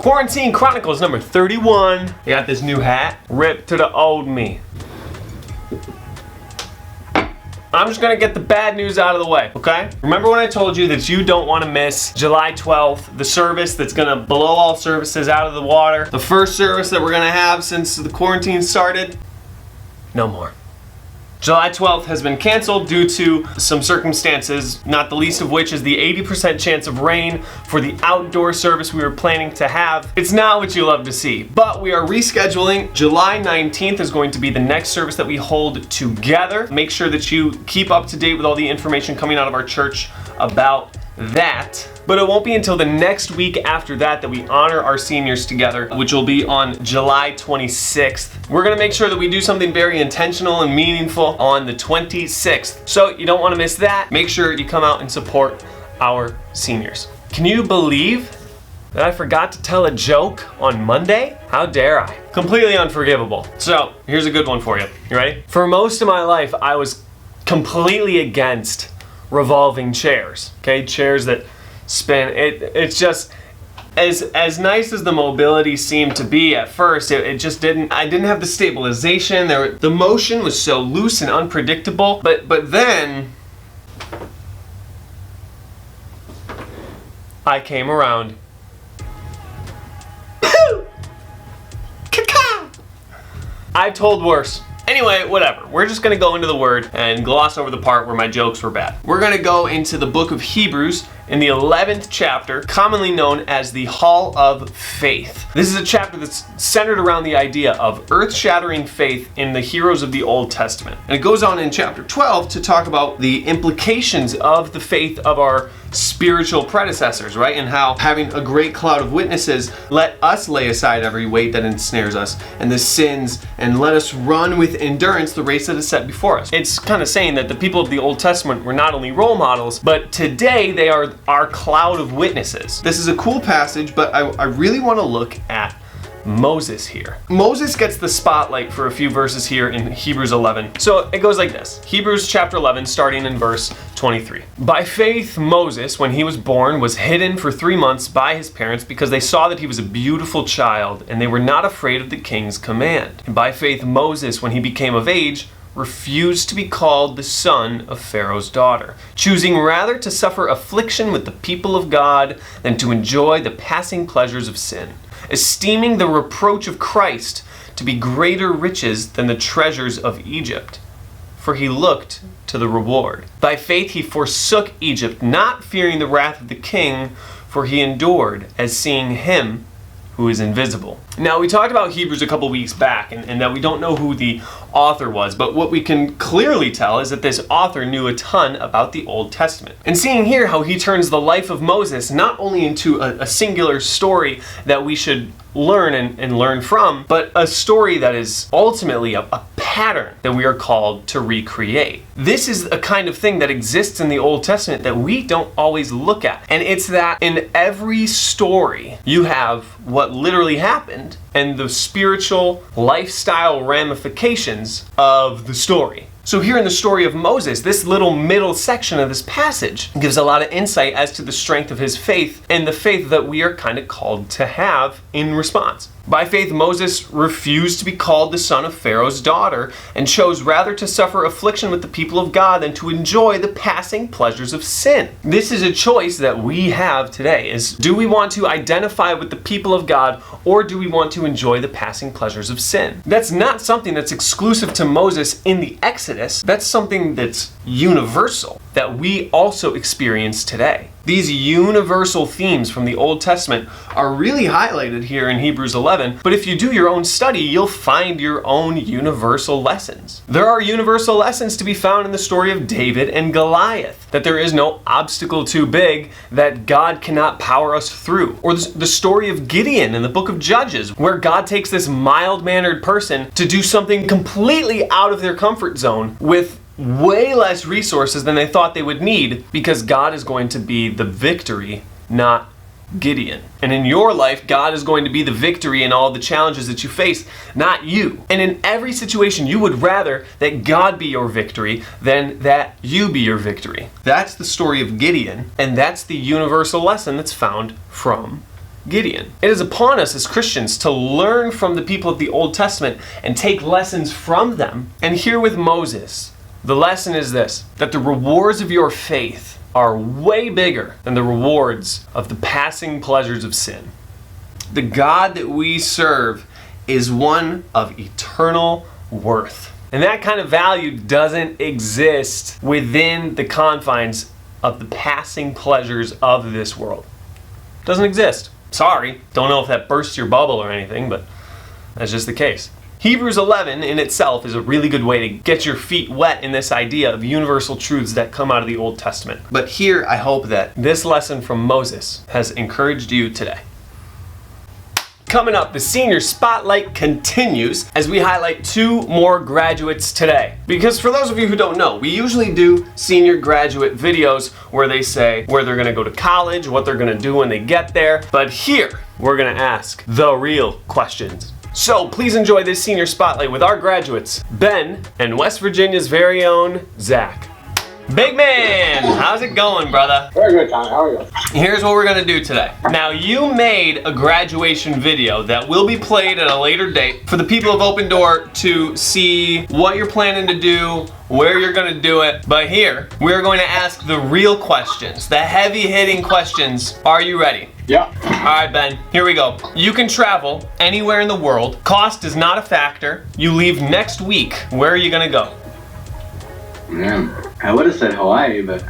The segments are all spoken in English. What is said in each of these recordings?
Quarantine Chronicles number 31. I got this new hat. Rip to the old me. I'm just gonna get the bad news out of the way, okay? Remember when I told you that you don't wanna miss July 12th, the service that's gonna blow all services out of the water, the first service that we're gonna have since the quarantine started? No more. July 12th has been canceled due to some circumstances, not the least of which is the 80% chance of rain for the outdoor service we were planning to have. It's not what you love to see, but we are rescheduling. July 19th is going to be the next service that we hold together. Make sure that you keep up to date with all the information coming out of our church about that. But it won't be until the next week after that that we honor our seniors together, which will be on July 26th. We're gonna make sure that we do something very intentional and meaningful on the 26th. So you don't wanna miss that. Make sure you come out and support our seniors. Can you believe that I forgot to tell a joke on Monday? How dare I? Completely unforgivable. So here's a good one for you. You ready? For most of my life, I was completely against revolving chairs, okay? Chairs that spin. It's just, as nice as the mobility seemed to be at first, it just didn't, I didn't have the stabilization. The motion was so loose and unpredictable, but then I came around. I've told worse. Anyway, whatever. We're just gonna go into the word and gloss over the part where my jokes were bad. We're gonna go into the book of Hebrews in the 11th chapter, commonly known as the Hall of Faith. This is a chapter that's centered around the idea of earth-shattering faith in the heroes of the Old Testament. And it goes on in chapter 12 to talk about the implications of the faith of our spiritual predecessors, right? And how having a great cloud of witnesses, let us lay aside every weight that ensnares us and the sins, and let us run with endurance the race that is set before us. It's kind of saying that the people of the Old Testament were not only role models, but today they are our cloud of witnesses. This is a cool passage, but I really want to look at Moses here. Moses gets the spotlight for a few verses here in Hebrews 11. So it goes like this. Hebrews chapter 11, starting in verse 23. By faith, Moses, when he was born, was hidden for 3 months by his parents because they saw that he was a beautiful child and they were not afraid of the king's command. And by faith, Moses, when he became of age, refused to be called the son of Pharaoh's daughter, choosing rather to suffer affliction with the people of God than to enjoy the passing pleasures of sin, esteeming the reproach of Christ to be greater riches than the treasures of Egypt, for he looked to the reward. By faith he forsook Egypt, not fearing the wrath of the king, for he endured as seeing him who is invisible. Now, we talked about Hebrews a couple weeks back and that we don't know who the author was, but what we can clearly tell is that this author knew a ton about the Old Testament. And seeing here how he turns the life of Moses not only into a singular story that we should learn and learn from, but a story that is ultimately a pattern that we are called to recreate. This is a kind of thing that exists in the Old Testament that we don't always look at. And it's that in every story you have what literally happened and the spiritual lifestyle ramifications of the story. So here in the story of Moses, this little middle section of this passage gives a lot of insight as to the strength of his faith and the faith that we are kind of called to have in response. By faith, Moses refused to be called the son of Pharaoh's daughter and chose rather to suffer affliction with the people of God than to enjoy the passing pleasures of sin. This is a choice that we have today, is do we want to identify with the people of God or do we want to enjoy the passing pleasures of sin? That's not something that's exclusive to Moses in the Exodus. That's something that's universal that we also experience today. These universal themes from the Old Testament are really highlighted here in Hebrews 11, but if you do your own study, you'll find your own universal lessons. There are universal lessons to be found in the story of David and Goliath, that there is no obstacle too big that God cannot power us through. Or the story of Gideon in the book of Judges, where God takes this mild-mannered person to do something completely out of their comfort zone with way less resources than they thought they would need, because God is going to be the victory, not Gideon. And in your life, God is going to be the victory in all the challenges that you face, not you. And in every situation, you would rather that God be your victory than that you be your victory. That's the story of Gideon, and that's the universal lesson that's found from Gideon. It is upon us as Christians to learn from the people of the Old Testament and take lessons from them. And here with Moses, the lesson is this, that the rewards of your faith are way bigger than the rewards of the passing pleasures of sin. The God that we serve is one of eternal worth. And that kind of value doesn't exist within the confines of the passing pleasures of this world. It doesn't exist. Sorry, don't know if that bursts your bubble or anything, but that's just the case. Hebrews 11 in itself is a really good way to get your feet wet in this idea of universal truths that come out of the Old Testament. But here, I hope that this lesson from Moses has encouraged you today. Coming up, the Senior Spotlight continues as we highlight 2 more graduates today. Because for those of you who don't know, we usually do senior graduate videos where they say where they're going to go to college, what they're going to do when they get there. But here, we're going to ask the real questions. So please enjoy this Senior Spotlight with our graduates, Ben and West Virginia's very own Zach. Big man, how's it going, brother? Very good, Tom. How are you? Here's what we're gonna do today. Now, you made a graduation video that will be played at a later date for the people of Open Door to see what you're planning to do, where you're gonna do it. But here, we're going to ask the real questions, the heavy-hitting questions. Are you ready? Yeah. All right, Ben, here we go. You can travel anywhere in the world. Cost is not a factor. You leave next week. Where are you gonna go? Man, I would have said Hawaii, but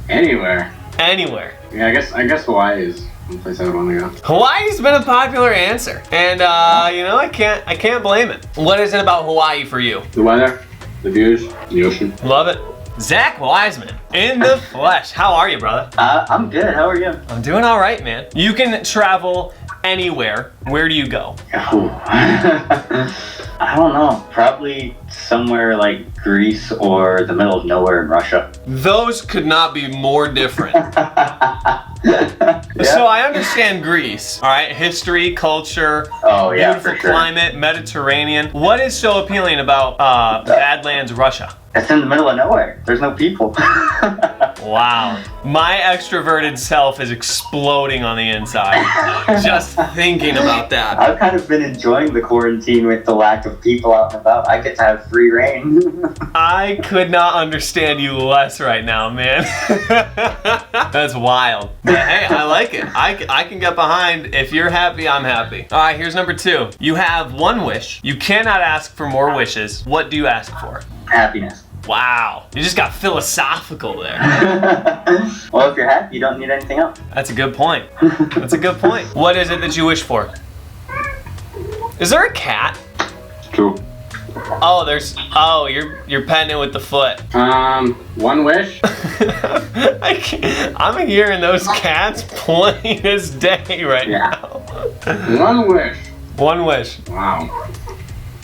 anywhere. Anywhere. Yeah, I guess Hawaii is one place I would want to go. Hawaii's been a popular answer, and I can't blame it. What is it about Hawaii for you? The weather, the views, the ocean. Love it. Zach Wiseman, in the flesh. How are you, brother? I'm good. How are you? I'm doing all right, man. You can travel anywhere. Where do you go? Oh. I don't know. Probably somewhere like Greece or the middle of nowhere in Russia. Those could not be more different. Yeah. So I understand Greece, all right? History, culture, Oh, yeah, beautiful for sure. climate, Mediterranean. What is so appealing about Badlands, Russia? It's in the middle of nowhere. There's no people. Wow. My extroverted self is exploding on the inside. Just thinking about that. I've kind of been enjoying the quarantine with the lack of people out and about. I get to have free reign. I could not understand you less right now, man. That's wild. But hey, I like it. I can get behind. If you're happy, I'm happy. All right, here's number 2. You have 1 wish. You cannot ask for more wishes. What do you ask for? Happiness. Wow. You just got philosophical there. Well, if you're happy, you don't need anything else. That's a good point. That's a good point. What is it that you wish for? Is there a cat? True. Oh, you're petting it with the foot. 1 wish. I'm hearing those cats plain as day right Yeah. now. 1 wish. 1 wish. Wow.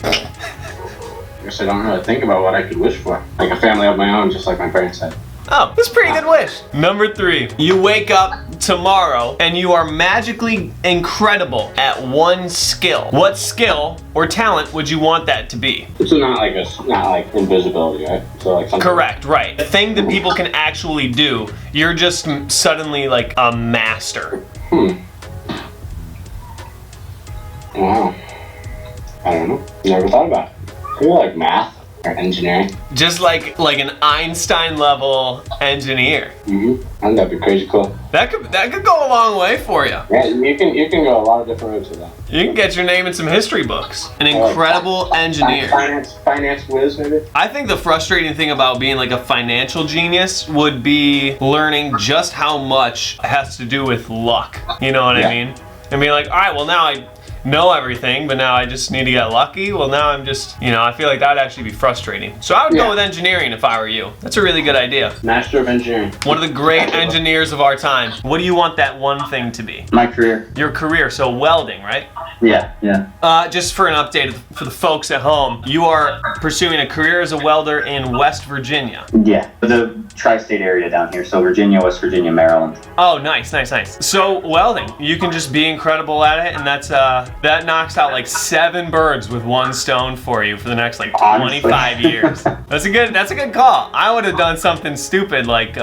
I guess I don't really think about what I could wish for. Like a family of my own, just like my parents said. Oh, that's a pretty good wish. Number 3. You wake up tomorrow and you are magically incredible at 1 skill. What skill or talent would you want that to be? It's not like invisibility, right? So like something. Correct, right. The thing that people can actually do, you're just suddenly like a master. Wow. I don't know. Never thought about it. Maybe like math or engineering. Just like an Einstein level engineer. I think that'd be crazy cool. That could go a long way for you. Yeah, you can go a lot of different routes with that. You can get your name in some history books. An incredible engineer. Finance whiz, maybe. I think the frustrating thing about being like a financial genius would be learning just how much has to do with luck. You know what I mean? And being like, all right, well now I know everything, but now I just need to get lucky. Well, now I'm just, I feel like that would actually be frustrating. So I would go with engineering if I were you. That's a really good idea. Master of Engineering. One of the great engineers of our time. What do you want that one thing to be? My career. Your career, so welding, right? Yeah. Just for an update for the folks at home, you are pursuing a career as a welder in West Virginia. Yeah. The tri-state area down here. So Virginia, West Virginia, Maryland. Oh, nice. So welding, you can just be incredible at it, and that knocks out like 7 birds with 1 stone for you for the next like 25 years. That's a good call. I would have done something stupid like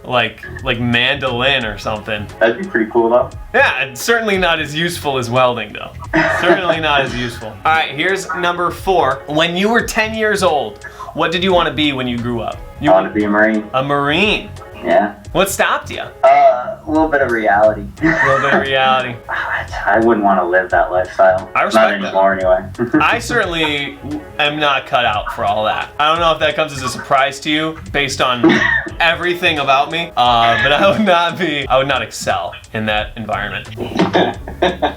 like mandolin or something. That'd be pretty cool though. Yeah, it's certainly not as useful as welding though. Certainly not as useful. All right, here's number 4. When you were 10 years old, what did you want to be when you grew up? I want to be a Marine. A Marine. Yeah. What stopped you? A little bit of reality. A little bit of reality. I wouldn't want to live that lifestyle. I respect Not anymore anyway. I certainly am not cut out for all that. I don't know if that comes as a surprise to you based on everything about me, but I would not excel in that environment. I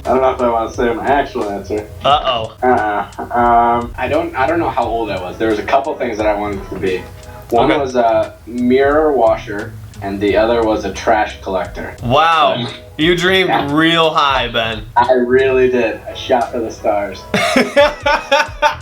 don't know if I want to say my actual answer. Uh-oh. I don't know how old I was. There was a couple things that I wanted to be. One Okay. was a mirror washer, and the other was a trash collector. Wow. You dreamed real high, Ben. I really did. I shot for the stars.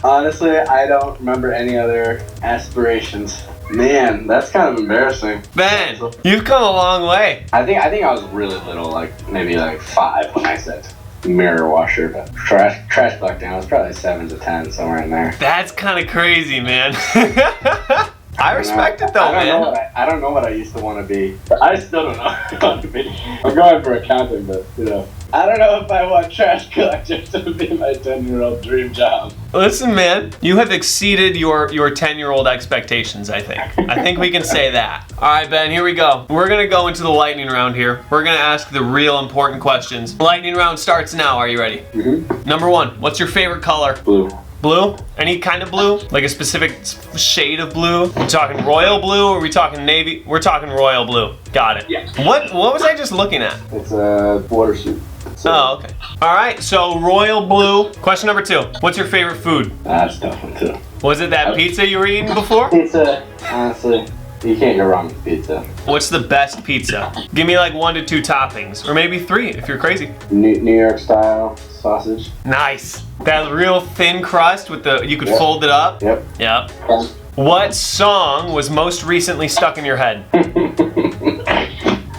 Honestly, I don't remember any other aspirations. Man, that's kind of embarrassing. Ben, you've come a long way. I think I was really little, like maybe like 5 when I said mirror washer, but trash collecting, I was probably 7 to 10, somewhere in there. That's kind of crazy, man. I respect it though, man. I don't know what I used to want to be. I still don't know what I want to be. I'm going for accounting, but I don't know if I want trash collector to be my 10-year-old dream job. Listen, man, you have exceeded your 10-year-old expectations, I think. I think we can say that. All right, Ben, here we go. We're going to go into the lightning round here. We're going to ask the real important questions. Lightning round starts now. Are you ready? Mm-hmm. Number 1, what's your favorite color? Blue. Blue? Any kind of blue? Like a specific shade of blue? We're talking royal blue or are we talking navy? We're talking royal blue. Got it. Yeah. What was I just looking at? It's a water suit. Oh, okay. All right, so royal blue. Question number 2. What's your favorite food? That's a tough one too. Was it that pizza you were eating before? Pizza, honestly, you can't go wrong with pizza. What's the best pizza? Give me like 1 to 2 toppings, or maybe 3 if you're crazy. New York style sausage. Nice. That real thin crust with you could fold it up. Yep. Yep. What song was most recently stuck in your head?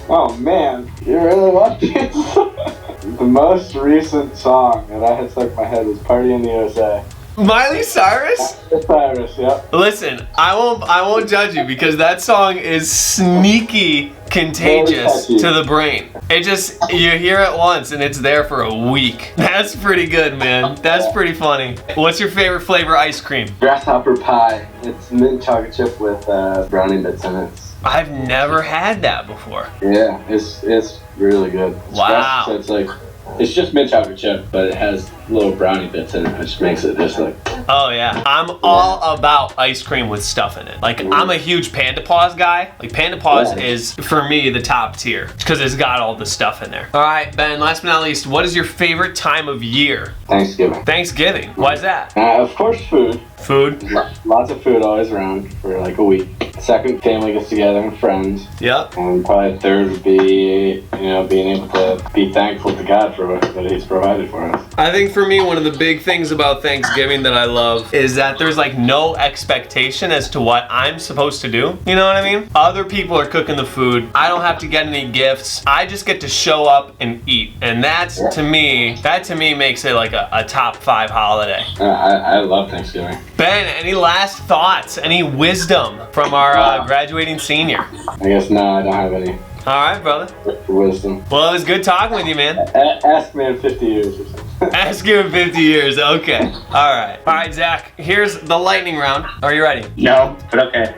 Oh man, you're really lucky. The most recent song that I had stuck in my head was "Party in the USA." Miley Cyrus? Cyrus, yep. Listen, I won't judge you because that song is sneaky contagious to the brain. It just, you hear it once and it's there for a week. That's pretty good, man. That's pretty funny. What's your favorite flavor ice cream? Grasshopper pie. It's mint chocolate chip with brownie bits in it. I've never had that before. Yeah, it's really good. Wow. So it's just mint chocolate chip, but it has little brownie bits in it, which makes it just like... Oh yeah, I'm all about ice cream with stuff in it. Like, I'm a huge Panda Paws guy. Like, Panda Paws is, for me, the top tier because it's got all the stuff in there. All right, Ben, last but not least, what is your favorite time of year? Thanksgiving. Thanksgiving. Why is that? Of course, food. Food? Lots of food always around for like a week. Second, family gets together and friends. Yep. And probably third would be, being able to be thankful to God for what He's provided for us. I think for me, one of the big things about Thanksgiving that I love is that there's like no expectation as to what I'm supposed to do. You know what I mean? Other people are cooking the food. I don't have to get any gifts. I just get to show up and eat. And that to me makes it like a top 5 holiday. I love Thanksgiving. Ben, any last thoughts? Any wisdom from our graduating senior? I guess no, I don't have any All right, brother. wisdom. Well, it was good talking with you, man. Ask me in 50 years or something. Ask you in 50 years. Okay. All right, Zach. Here's the lightning round. Are you ready? No, but okay.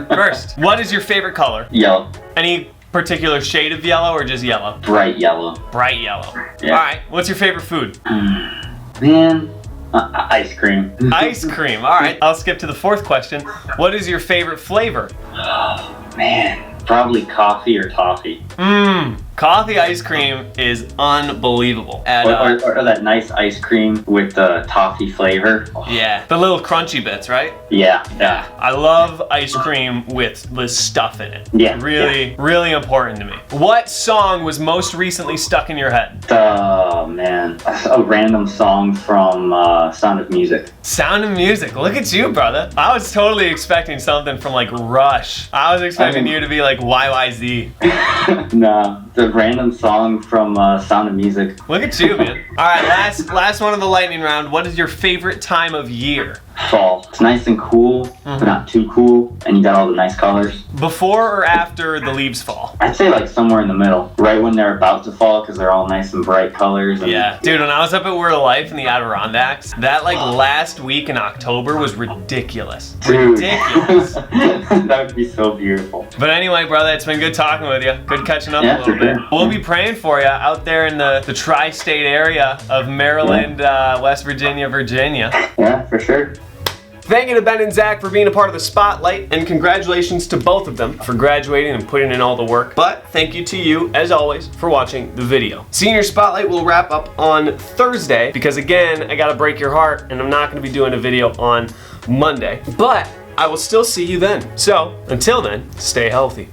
First, what is your favorite color? Yellow. Any particular shade of yellow or just yellow? Bright yellow. Bright yellow. Yeah. All right. What's your favorite food? Man, ice cream. Ice cream. All right. I'll skip to the 4th question. What is your favorite flavor? Man, probably coffee or toffee. Coffee ice cream is unbelievable. Or that nice ice cream with the toffee flavor. Yeah, the little crunchy bits, right? Yeah. I love ice cream with stuff in it. Yeah. Really important to me. What song was most recently stuck in your head? Oh man, a random song from Sound of Music. Sound of Music. Look at you, brother. I was totally expecting something from like Rush. I was expecting you to be like YYZ. Nah, the random song from Sound of Music. Look at you, man. All right, last one of the lightning round. What is your favorite time of year? fall. It's nice and cool, but not too cool, and you got all the nice colors. Before or after the leaves fall? I'd say like somewhere in the middle, right when they're about to fall, because they're all nice and bright colors. And Yeah, dude, when I was up at Word of Life in the Adirondacks, that like last week in October was ridiculous. Dude. Ridiculous. That would be so beautiful. But anyway, brother, it's been good talking with you. Good catching up Yeah, a little for bit. sure. We'll be praying for you out there in the tri-state area of Maryland, West Virginia, Virginia. Yeah, for sure. Thank you to Ben and Zach for being a part of the spotlight, and congratulations to both of them for graduating and putting in all the work. But thank you to you, as always, for watching the video. Senior Spotlight will wrap up on Thursday because, again, I gotta break your heart, and I'm not gonna be doing a video on Monday. But I will still see you then. So, until then, stay healthy.